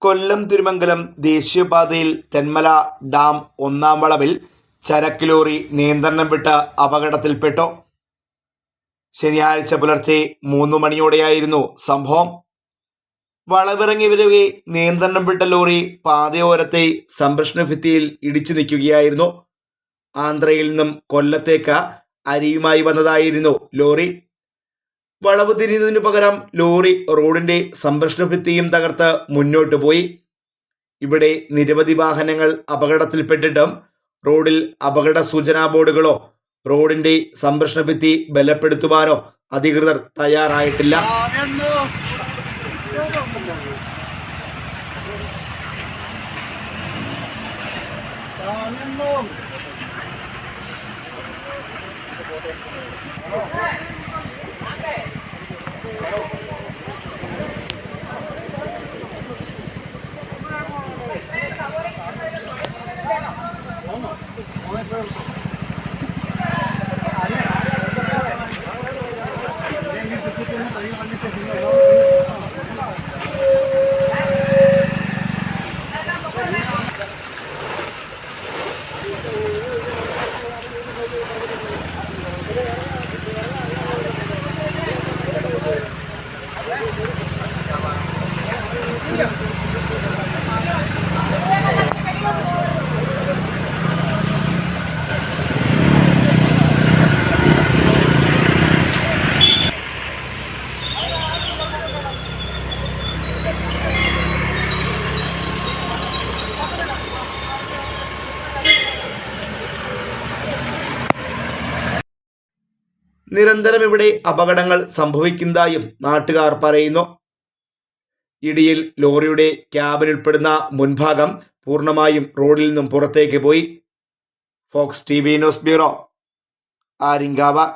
കൊല്ലം തിരുമംഗലം ദേശീയപാതയിൽ തെന്മല ഡാം ഒന്നാം വളവിൽ ചരക്ക് ലോറി നിയന്ത്രണം വിട്ട് അപകടത്തിൽപ്പെട്ടു. ശനിയാഴ്ച പുലർച്ചെ 3 മണിയോടെയായിരുന്നു സംഭവം. വളവിറങ്ങി വരവെ നിയന്ത്രണം വിട്ട ലോറി പാതയോരത്തെ സംരക്ഷണ ഭിത്തിയിൽ ഇടിച്ചു നിൽക്കുകയായിരുന്നു. ആന്ധ്രയിൽ നിന്നും കൊല്ലത്തേക്ക് അരിയുമായി വന്നതായിരുന്നു ലോറി. വളവ് തിരിയുന്നതിനു പകരം ലോറി റോഡിന്റെ സംരക്ഷണ ഭിത്തിയും തകർത്ത് മുന്നോട്ടു പോയി. ഇവിടെ നിരവധി വാഹനങ്ങൾ അപകടത്തിൽപ്പെട്ടിട്ടും റോഡിൽ അപകട സൂചനാ ബോർഡുകളോ റോഡിന്റെ സംരക്ഷണ ഭിത്തി ബലപ്പെടുത്തുവാനോ അധികൃതർ തയ്യാറായിട്ടില്ല. നിരന്തരം ഇവിടെ അപകടങ്ങൾ സംഭവിക്കുന്നതായും നാട്ടുകാർ പറയുന്നു. ഇടിയിൽ ലോറിയുടെ ക്യാബിനുൾപ്പെടുന്ന മുൻഭാഗം പൂർണ്ണമായും റോഡിൽ നിന്നും പുറത്തേക്ക് പോയി. Fox TV news bureau, Aryankavu.